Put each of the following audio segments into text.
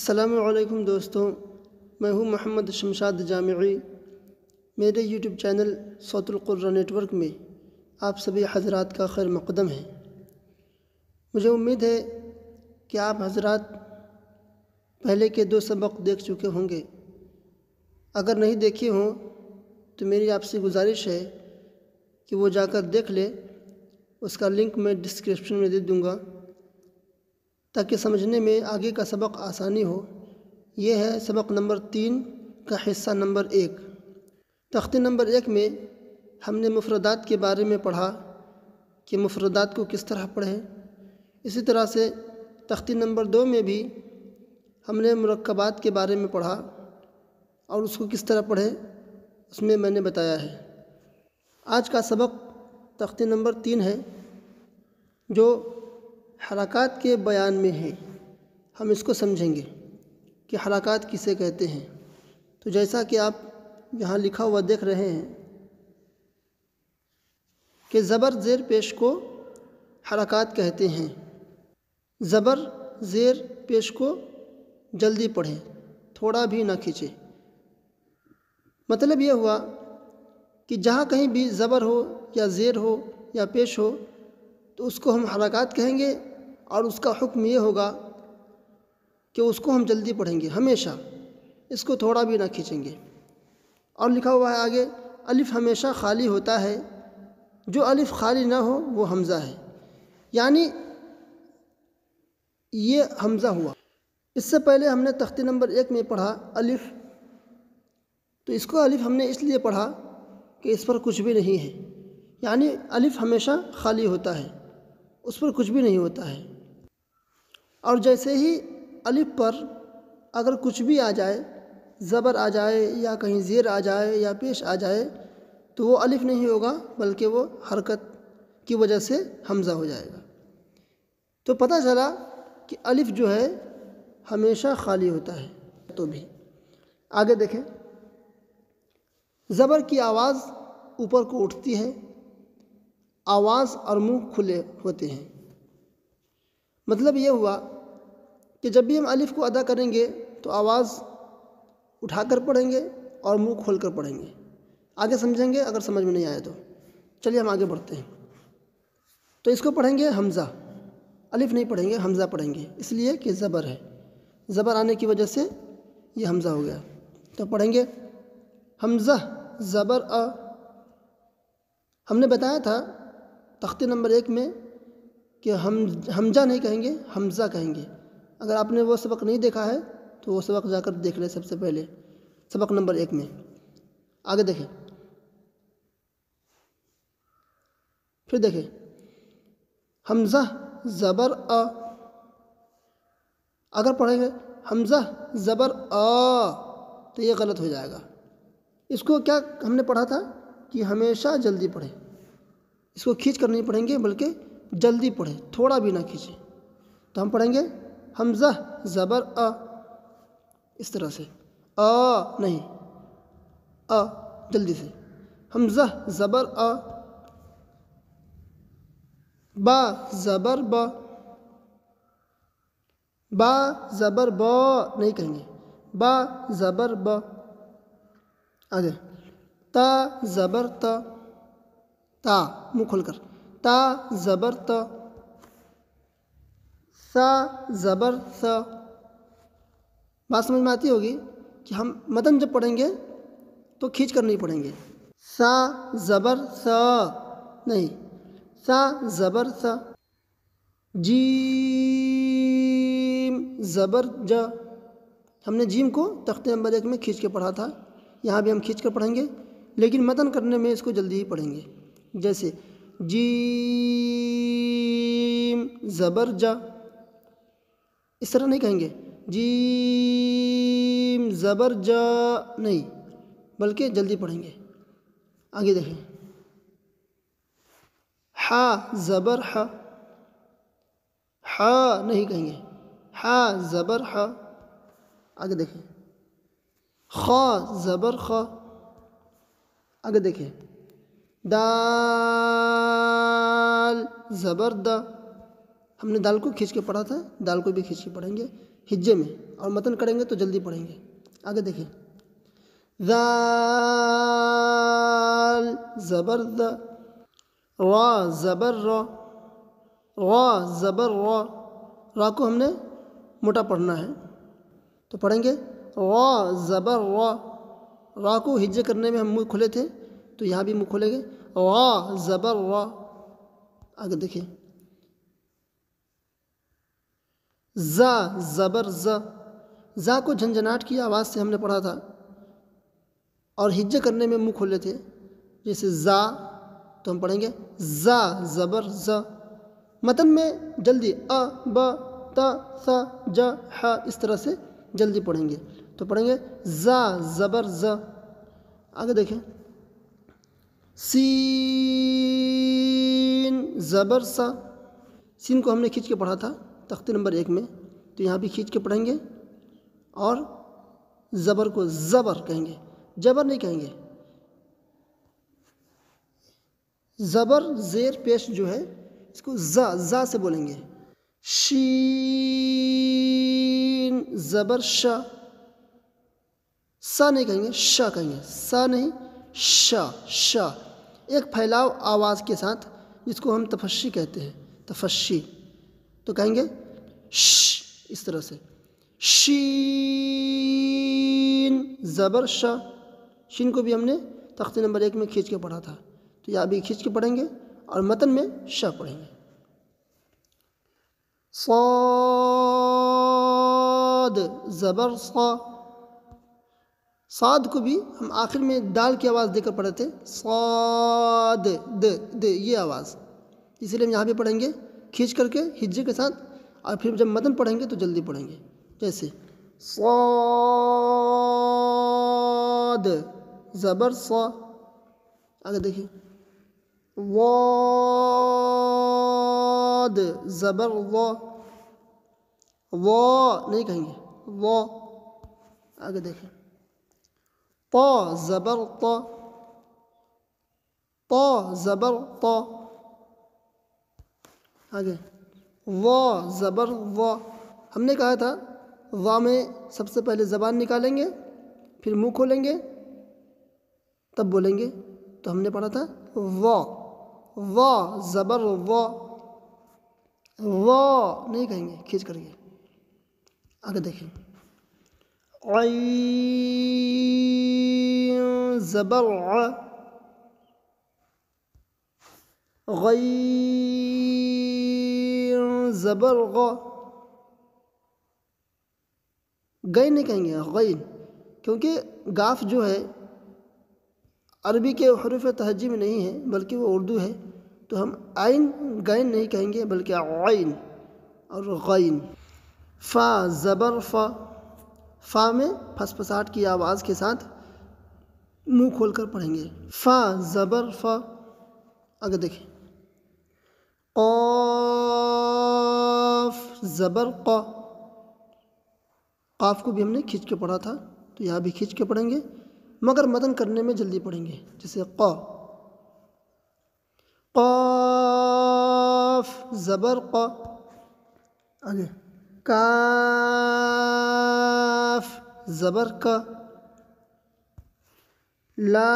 السلام علیکم دوستوں، میں ہوں محمد شمشاد جامعی۔ میرے یوٹیوب چینل صوت القرآن نیٹ ورک میں آپ سبھی حضرات کا خیر مقدم ہے۔ مجھے امید ہے کہ آپ حضرات پہلے کے 2 سبق دیکھ چکے ہوں گے۔ اگر نہیں دیکھے ہوں تو میری آپ سے گزارش ہے کہ وہ جا کر دیکھ لے۔ اس کا لنک میں ڈسکرپشن میں دے دوں گا تاکہ سمجھنے میں آگے کا سبق آسانی ہو۔ یہ ہے سبق نمبر 3 کا حصہ نمبر 1۔ تختے نمبر 1 میں ہم نے مفردات کے بارے میں پڑھا کہ مفردات کو کس طرح پڑھیں۔ اسی طرح سے تختے نمبر 2 میں بھی ہم نے مرکبات کے بارے میں پڑھا اور اس کو کس طرح پڑھیں اس میں نے بتایا ہے۔ آج کا سبق تختے نمبر 3 ہے جو حرکات کے بیان میں ہے۔ ہم اس کو سمجھیں گے کہ حرکات کسے کہتے ہیں۔ تو جیسا کہ آپ یہاں لکھا ہوا دیکھ رہے ہیں کہ زبر زیر پیش کو حرکات کہتے ہیں۔ زبر زیر پیش کو جلدی پڑھیں، تھوڑا بھی نہ کھینچے۔ مطلب یہ ہوا کہ جہاں کہیں بھی زبر ہو یا زیر ہو یا پیش ہو تو اس کو ہم حرکات کہیں گے، اور اس کا حکم یہ ہوگا کہ اس کو ہم جلدی پڑھیں گے ہمیشہ، اس کو تھوڑا بھی نہ کھینچیں گے۔ اور لکھا ہوا ہے آگے، الف ہمیشہ خالی ہوتا ہے، جو الف خالی نہ ہو وہ حمزہ ہے۔ یعنی یہ حمزہ ہوا۔ اس سے پہلے ہم نے تختے نمبر 1 میں پڑھا الف، تو اس کو الف ہم نے اس لیے پڑھا کہ اس پر کچھ بھی نہیں ہے۔ یعنی الف ہمیشہ خالی ہوتا ہے، اس پر کچھ بھی نہیں ہوتا ہے۔ اور جیسے ہی الف پر اگر کچھ بھی آ جائے، زبر آ جائے یا کہیں زیر آ جائے یا پیش آ جائے تو وہ الف نہیں ہوگا بلکہ وہ حرکت کی وجہ سے حمزہ ہو جائے گا۔ تو پتہ چلا کہ الف جو ہے ہمیشہ خالی ہوتا ہے۔ تو بھی آگے دیکھیں، زبر کی آواز اوپر کو اٹھتی ہے، آواز اور منہ کھلے ہوتے ہیں۔ مطلب یہ ہوا کہ جب بھی ہم الف کو ادا کریں گے تو آواز اٹھا کر پڑھیں گے اور منہ کھول کر پڑھیں گے۔ آگے سمجھیں گے اگر سمجھ میں نہیں آئے تو۔ چلیے ہم آگے بڑھتے ہیں۔ تو اس کو پڑھیں گے حمزہ، الف نہیں پڑھیں گے، حمزہ پڑھیں گے، اس لیے کہ زبر ہے، زبر آنے کی وجہ سے یہ حمزہ ہو گیا۔ تو پڑھیں گے حمزہ زبر آ۔ ہم نے بتایا تھا تختے نمبر 1 میں کہ ہم حمزہ نہیں کہیں گے، حمزہ کہیں گے۔ اگر آپ نے وہ سبق نہیں دیکھا ہے تو وہ سبق جا کر دیکھ لیں سب سے پہلے، سبق نمبر 1 میں۔ آگے دیکھیں، پھر دیکھیں حمزہ زبر آ۔ اگر پڑھیں گے حمزہ زبر آ تو یہ غلط ہو جائے گا۔ اس کو کیا ہم نے پڑھا تھا کہ ہمیشہ جلدی پڑھیں، اس کو کھینچ کر نہیں پڑھیں گے بلکہ جلدی پڑھیں، تھوڑا بھی نہ کھینچیں۔ تو ہم پڑھیں گے حمزہ زبر آ، اس طرح سے، آ نہیں، آ جلدی سے، حمزہ زبر آ۔ با زبر با، با زبر با نہیں کہیں گے، با زبر با۔ آگے تا زبر تا، تا منہ کھول کر، تا زبر تا۔ سا زبر سا۔ بات سمجھ میں آتی ہوگی کہ ہم متن جب پڑھیں گے تو کھینچ کر نہیں پڑھیں گے۔ سا زبر سا نہیں، سا زبر سا۔ جیم زبر جا۔ ہم نے جیم کو تختے نمبر 1 میں کھینچ کے پڑھا تھا، یہاں بھی ہم کھینچ کر پڑھیں گے لیکن متن کرنے میں اس کو جلدی ہی پڑھیں گے۔ جیسے جیم زبر جا، اس طرح نہیں کہیں گے جیم زبر جا نہیں، بلکہ جلدی پڑھیں گے۔ آگے دیکھیں حا زبر حا، حا نہیں کہیں گے، حا زبر حا۔ آگے دیکھیں خا زبر خا۔ آگے دیکھیں دال زبر دا۔ ہم نے دال کو کھینچ کے پڑھا تھا، دال کو بھی کھینچ کے پڑھیں گے۔ ہجے میں، اور متن کریں گے تو جلدی پڑھیں گے۔ آگے دیکھیں، ذال زبر ذ، را زبر را، را زبر را، را کو ہم نے موٹا پڑھنا ہے تو پڑھیں گے را زبر را، را کو ہجے کرنے میں ہم منہ کھلے تھے تو یہاں بھی منہ کھولیں گے، را زبر را۔ آگے دیکھیں، زا زبر ز، زا کو جھنجھناٹ کی آواز سے ہم نے پڑھا تھا اور ہجے کرنے میں منہ کھولے تھے، جیسے زا تو ہم پڑھیں گے زا زبر ز۔ متن میں جلدی ا ب ت ث ج ح اس طرح سے جلدی پڑھیں گے تو پڑھیں گے زا زبر ز۔ آگے دیکھیں، سین زبر سا، سین کو ہم نے کھینچ کے پڑھا تھا تختے نمبر 1 میں، تو یہاں بھی کھینچ کے پڑھیں گے اور زبر کو زبر کہیں گے، جبر نہیں کہیں گے۔ زبر زیر پیش جو ہے اس کو زا سے بولیں گے۔ شین زبر شا، سا نہیں کہیں گے، شا کہیں گے، سا نہیں شا، شا ایک پھیلاؤ آواز کے ساتھ جس کو ہم تفشی کہتے ہیں، تفشی، تو کہیں گے ش اس طرح سے۔ شین زبر شا، شین کو بھی ہم نے تختے نمبر 1 میں کھینچ کے پڑھا تھا تو یہاں بھی کھینچ کے پڑھیں گے اور متن میں شا پڑھیں گے۔ صاد زبر صا، صاد کو بھی ہم آخر میں دال کی آواز دے کر پڑھے تھے، صاد د د یہ آواز، اسی لیے ہم یہاں بھی پڑھیں گے کھینچ کر کے ہجے کے ساتھ، اور پھر جب متن پڑھیں گے تو جلدی پڑھیں گے، جیسے صاد زبر صا۔ آگے دیکھیں، ضاد زبر ضا، ضا نہیں کہیں گے، ضا۔ آگے دیکھیں، طا زبر طا، طا زبر طا۔ آگے ضا زبر ضا، ہم نے کہا تھا ضا میں سب سے پہلے زبان نکالیں گے پھر منہ کھولیں گے تب بولیں گے، تو ہم نے پڑھا تھا ضا، ضا زبر ضا، ضا نہیں کہیں گے کھینچ کر کے۔ آگے دیکھیں، عین زبر ع، غین زبر غ، غین نہیں کہیں گے، غین، کیونکہ گاف جو ہے عربی کے حروف تہجی میں نہیں ہے بلکہ وہ اردو ہے، تو ہم عین غین نہیں کہیں گے بلکہ عین اور غین۔ فا زبر فا، فا میں پھسپھساہٹ کی آواز کے ساتھ منہ کھول کر پڑھیں گے، فا زبر فا۔ آگے دیکھیں، قاف زبر قا، قاف کو بھی ہم نے کھینچ کے پڑھا تھا تو یہاں بھی کھینچ کے پڑھیں گے مگر متن کرنے میں جلدی پڑھیں گے، جیسے قا، قاف زبر قا۔ آگے، کاف زبر کا، لام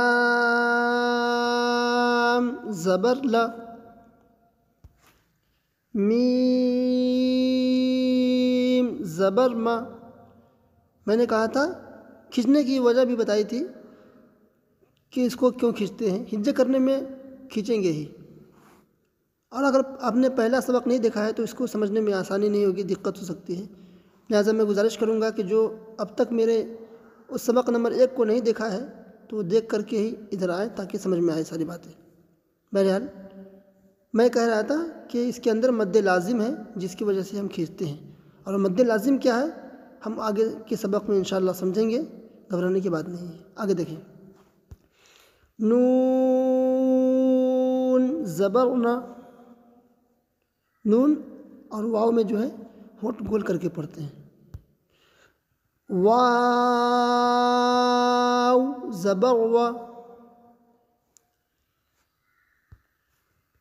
زبر لا، میم زبر ما۔ میں نے کہا تھا کھینچنے کی وجہ بھی بتائی تھی کہ اس کو کیوں کھینچتے ہیں، ہجے کرنے میں کھینچیں گے ہی، اور اگر آپ نے پہلا سبق نہیں دیکھا ہے تو اس کو سمجھنے میں آسانی نہیں ہوگی، دقت ہو سکتی ہے، لہٰذا میں گزارش کروں گا کہ جو اب تک میرے اس سبق نمبر 1 کو نہیں دیکھا ہے تو وہ دیکھ کر کے ہی ادھر آئے تاکہ سمجھ میں آئے ساری باتیں۔ بہرحال میں کہہ رہا تھا کہ اس کے اندر مد لازم ہے جس کی وجہ سے ہم کھینچتے ہیں، اور مد لازم کیا ہے ہم آگے کے سبق میں انشاءاللہ سمجھیں گے، گھبرانے کی بات نہیں ہے۔ آگے دیکھیں، نون زبر نا، نون اور واو میں جو ہے ہونٹ گول کر کے پڑھتے ہیں، واو زبر وا،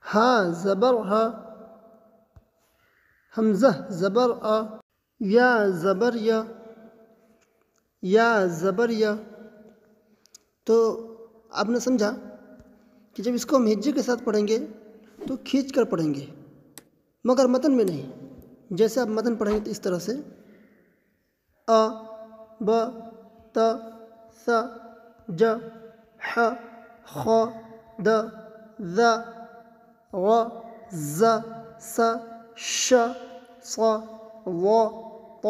ہا زبر ہا، حمزہ زبر آ، یا زبر یا، یا زبر یا۔ تو آپ نے سمجھا کہ جب اس کو ہم ہجے کے ساتھ پڑھیں گے تو کھینچ کر پڑھیں گے، مگر متن میں نہیں۔ جیسے آپ متن پڑھیں گے تو اس طرح سے ا ب ت ث ج ح خ د ذ غ ز س ش ص ض ط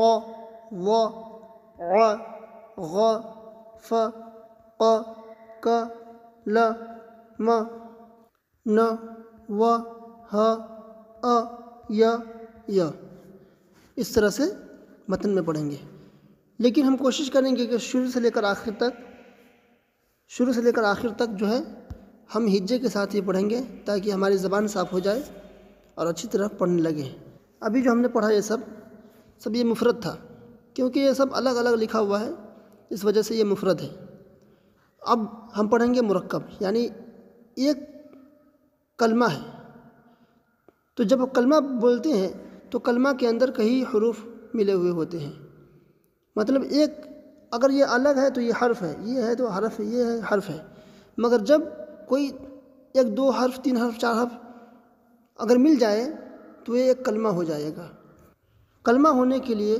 ظ ع غ ف ق ک ل م ن و ہ ا ی۔ اس طرح سے متن میں پڑھیں گے، لیکن ہم کوشش کریں گے کہ شروع سے لے کر آخر تک جو ہے ہم ہجے کے ساتھ ہی پڑھیں گے، تاکہ ہماری زبان صاف ہو جائے اور اچھی طرح پڑھنے لگے۔ ابھی جو ہم نے پڑھا یہ سب یہ مفرد تھا، کیونکہ یہ سب الگ الگ لکھا ہوا ہے، اس وجہ سے یہ مفرد ہے۔ اب ہم پڑھیں گے مرکب، یعنی ایک کلمہ ہے، تو جب کلمہ بولتے ہیں تو کلمہ کے اندر کئی حروف ملے ہوئے ہوتے ہیں۔ مطلب ایک اگر یہ الگ ہے تو یہ حرف ہے، یہ ہے تو حرف ہے، یہ ہے حرف ہے، مگر جب کوئی ایک دو حرف، تین حرف، چار حرف اگر مل جائے تو یہ ایک کلمہ ہو جائے گا۔ کلمہ ہونے کے لیے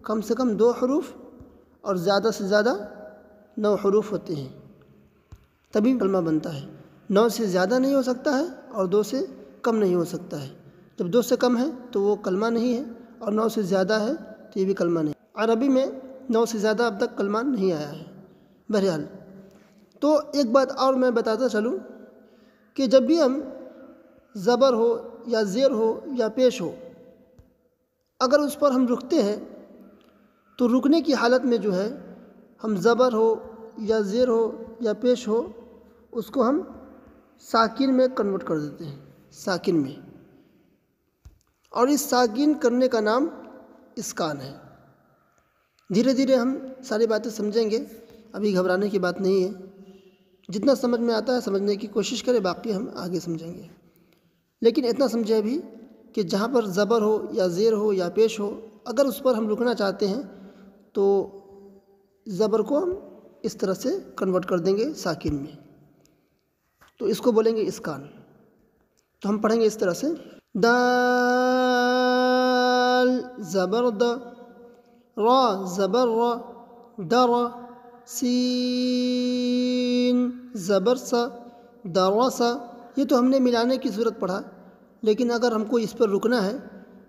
کم سے کم 2 حروف اور زیادہ سے زیادہ 9 حروف ہوتے ہیں، تبھی کلمہ بنتا ہے۔ 9 سے زیادہ نہیں ہو سکتا ہے اور 2 سے کم نہیں ہو سکتا ہے۔ جب 2 سے کم ہے تو وہ کلمہ نہیں ہے، اور 9 سے زیادہ ہے تو یہ بھی کلمہ نہیں۔ عربی میں 9 سے زیادہ اب تک کلمہ نہیں آیا ہے۔ بہرحال تو ایک بات اور میں بتاتا چلوں کہ جب بھی ہم زبر ہو یا زیر ہو یا پیش ہو، اگر اس پر ہم رکتے ہیں تو رکنے کی حالت میں جو ہے ہم زبر ہو یا زیر ہو یا پیش ہو، اس کو ہم ساکن میں کنورٹ کر دیتے ہیں، ساکن میں، اور اس ساکن کرنے کا نام اسکان ہے۔ دھیرے دھیرے ہم ساری باتیں سمجھیں گے، ابھی گھبرانے کی بات نہیں ہے، جتنا سمجھ میں آتا ہے سمجھنے کی کوشش کریں، باقی ہم آگے سمجھیں گے۔ لیکن اتنا سمجھے بھی کہ جہاں پر زبر ہو یا زیر ہو یا پیش ہو، اگر اس پر ہم رکنا چاہتے ہیں تو زبر کو ہم اس طرح سے کنورٹ کر دیں گے ساکن میں، تو اس کو بولیں گے اسکان۔ تو ہم پڑھیں گے اس طرح سے دال زبر د، را زبر را، در سین زبر سا، درسا۔ یہ تو ہم نے ملانے کی صورت پڑھا، لیکن اگر ہم کو اس پر رکنا ہے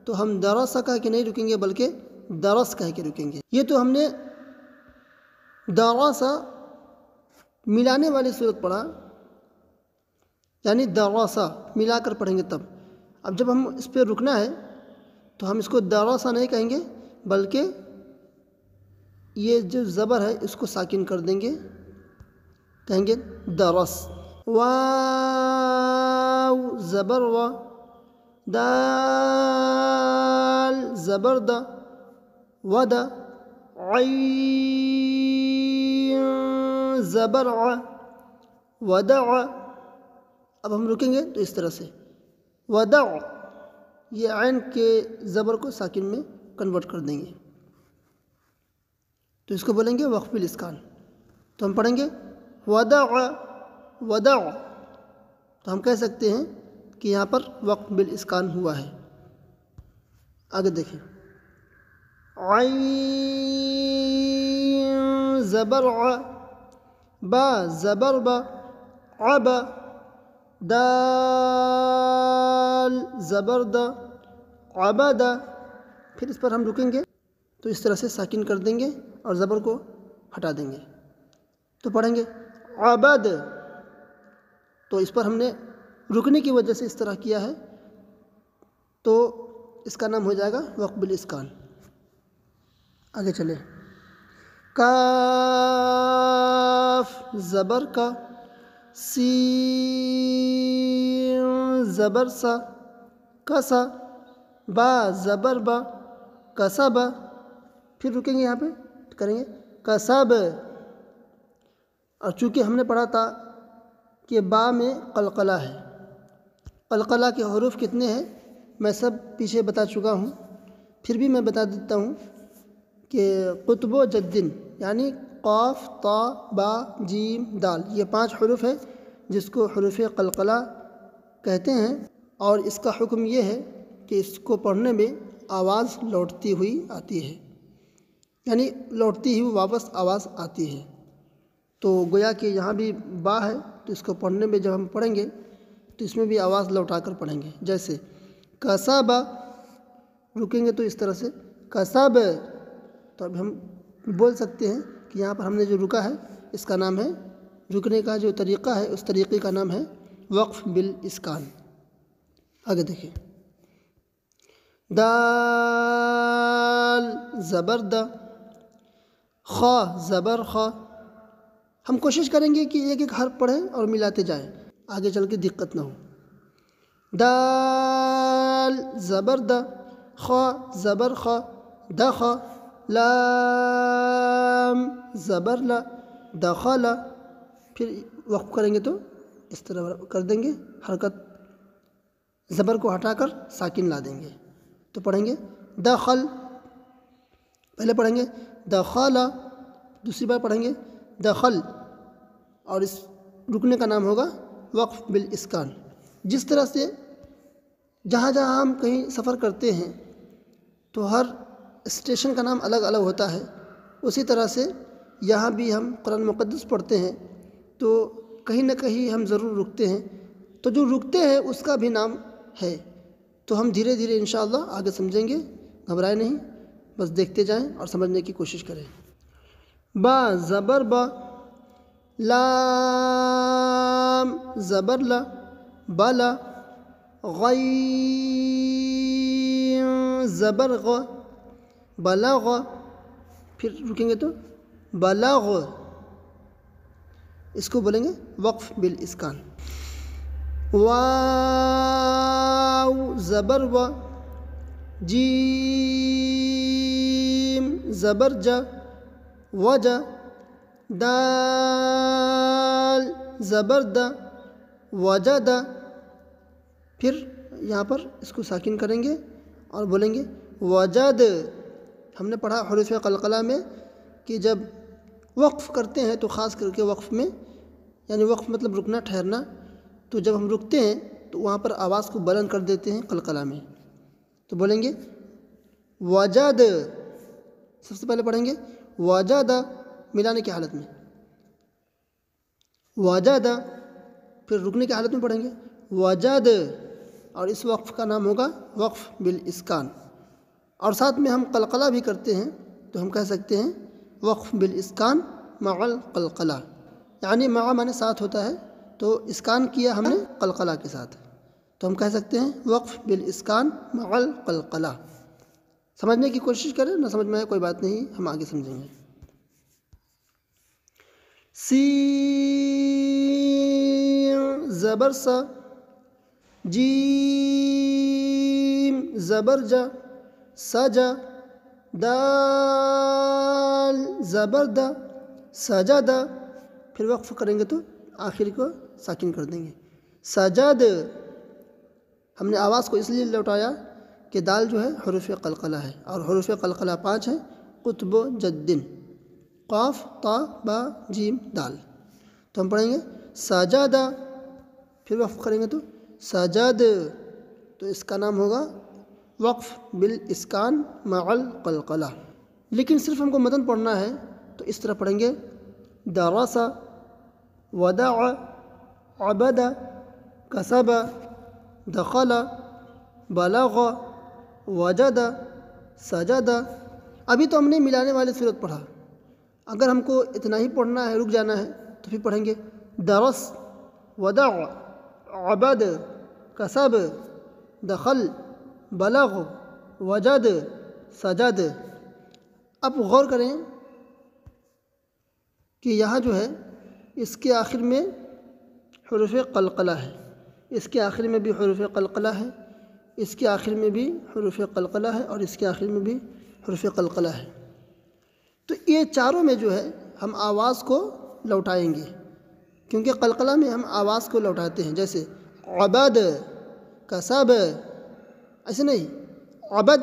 تو ہم درسا کہہ کے نہیں رکیں گے، بلکہ درس کہہ کے رکیں گے۔ یہ تو ہم نے درسا ملانے والی صورت پڑھا، یعنی درسا ملا کر پڑھیں گے تب۔ اب جب ہم اس پہ رکنا ہے تو ہم اس کو درسا نہیں کہیں گے، بلکہ یہ جو زبر ہے اس کو ساکن کر دیں گے، کہیں گے درس۔ واو زبر و، دال زبر د، ود، عین زبر ع، ودع۔ اب ہم رکیں گے تو اس طرح سے ودع، یہ عین کے زبر کو ساکن میں کنورٹ کر دیں گے، تو اس کو بولیں گے وقف الاسکان۔ تو ہم پڑھیں گے ودع ودع، تو ہم کہہ سکتے ہیں کہ یہاں پر وقف بالاسکان ہوا ہے۔ آگے دیکھیں عین زبر ع، با زبر با، عب، دال زبر د، عبد۔ پھر اس پر ہم رکیں گے تو اس طرح سے ساکن کر دیں گے اور زبر کو ہٹا دیں گے، تو پڑھیں گے عبد۔ تو اس پر ہم نے رکنے کی وجہ سے اس طرح کیا ہے، تو اس کا نام ہو جائے گا وقف بالاسکان۔ آگے چلیں کاف زبر کا، سین زبر سا، کسا، با زبر با، کسب۔ پھر رکیں گے، یہاں پہ کریں گے کسب۔ اور چونکہ ہم نے پڑھا تھا کہ با میں قلقلہ ہے، قلقلہ کے حروف کتنے ہیں میں سب پیچھے بتا چکا ہوں، پھر بھی میں بتا دیتا ہوں کہ قطب و جدن یعنی قاف طا با جیم دال یہ 5 حروف ہے جس کو حروف قلقلہ کہتے ہیں، اور اس کا حکم یہ ہے کہ اس کو پڑھنے میں آواز لوٹتی ہوئی آتی ہے، یعنی لوٹتی ہوئی واپس آواز آتی ہے۔ تو گویا کہ یہاں بھی با ہے تو اس کو پڑھنے میں جب ہم پڑھیں گے تو اس میں بھی آواز لوٹا کر پڑھیں گے، جیسے کسب، رکیں گے تو اس طرح سے کسب، تو اب ہم بول سکتے ہیں کہ یہاں پر ہم نے جو رکا ہے اس کا نام ہے، رکنے کا جو طریقہ ہے اس طریقے کا نام ہے وقف بالاسکان۔ آگے دیکھیں، دال زبر د، خا زبر خا۔ ہم کوشش کریں گے کہ ایک ایک حرف پڑھیں اور ملاتے جائیں، آگے چل کے دقت نہ ہو۔ دال زبر د، خا زبر خا، دخ، لام زبر لا، دخل۔ پھر وقف کریں گے تو اس طرح کر دیں گے، حرکت زبر کو ہٹا کر ساکن لا دیں گے، تو پڑھیں گے دخل، پہلے پڑھیں گے دخل، دوسری بار پڑھیں گے دخل، اور اس رکنے کا نام ہوگا وقف بالاسکان۔ جس طرح سے جہاں جہاں ہم کہیں سفر کرتے ہیں تو ہر اسٹیشن کا نام الگ الگ ہوتا ہے، اسی طرح سے یہاں بھی ہم قرآن مقدس پڑھتے ہیں تو کہیں نہ کہیں ہم ضرور رکتے ہیں، تو جو رکتے ہیں اس کا بھی نام ہے، تو ہم دھیرے دھیرے انشاءاللہ آگے سمجھیں گے، گھبرائے نہیں، بس دیکھتے جائیں اور سمجھنے کی کوشش کریں۔ با زبر با، لام زبر لا، بلا، غین زبر غ، بلغ، پھر رکیں گے تو بلغ، اس کو بولیں گے وقف بالاسکان۔ واو زبر و، جیم زبر جا، وجا، دال زبر دا، وجد۔ پھر یہاں پر اس کو ساکن کریں گے اور بولیں گے وجد۔ ہم نے پڑھا حروف قلقلہ میں کہ جب وقف کرتے ہیں تو خاص کر کے وقف میں، یعنی وقف مطلب رکنا ٹھہرنا، تو جب ہم رکتے ہیں تو وہاں پر آواز کو بلند کر دیتے ہیں قلقلہ میں، تو بولیں گے وجد۔ سب سے پہلے پڑھیں گے وجد ملانے کی حالت میں، وجد، پھر رکنے کی حالت میں پڑھیں گے وجد، اور اس وقف کا نام ہوگا وقف بالاسکان۔ اور ساتھ میں ہم قلقلہ بھی کرتے ہیں تو ہم کہہ سکتے ہیں وقف بالاسکان مع القلقلہ، یعنی مع معنی ساتھ ہوتا ہے، تو اسکان کیا ہم نے قلقلہ کے ساتھ، تو ہم کہہ سکتے ہیں وقف بالاسکان مع القلقلہ۔ سمجھنے کی کوشش کریں، نہ سمجھ میں آئے کوئی بات نہیں، ہم آگے سمجھیں گے۔ سین زبر سا، جیم زبر جا، سجا، دال زبر دا، سجد۔ پھر وقف کریں گے تو آخر کو ساکن کر دیں گے سجد۔ ہم نے آواز کو اس لیے لوٹایا کہ دال جو ہے حروف قلقلہ ہے، اور حروف قلقلہ 5 ہیں، قطب و جدن، قاف طا با جیم دال۔ تو ہم پڑھیں گے سجد، پھر وقف کریں گے تو سجد، تو اس کا نام ہوگا وقف بالاسکان مع القلقلہ۔ لیکن صرف ہم کو متن پڑھنا ہے تو اس طرح پڑھیں گے درس، ودع، عبد، کسب، دخل، بلغ، وجد، سجد۔ ابھی تو ہم نے ملانے والی صورت پڑھا، اگر ہم کو اتنا ہی پڑھنا ہے، رک جانا ہے، تو پھر پڑھیں گے درس، ودع، عبد، کسب، دخل، بلغ، وجد، سجد۔ اب غور کریں کہ یہاں جو ہے اس کے آخر میں حروف قلقلہ ہے، اس کے آخر میں بھی حروف قلقلہ ہے، اس کے آخر میں بھی حروف قلقلہ ہے، اور اس کے آخر میں بھی حروف قلقلہ ہے۔ تو یہ چاروں میں جو ہے ہم آواز کو لوٹائیں گے، کیونکہ قلقلہ میں ہم آواز کو لوٹاتے ہیں، جیسے عبد، کسب، ایسے نہیں، عبد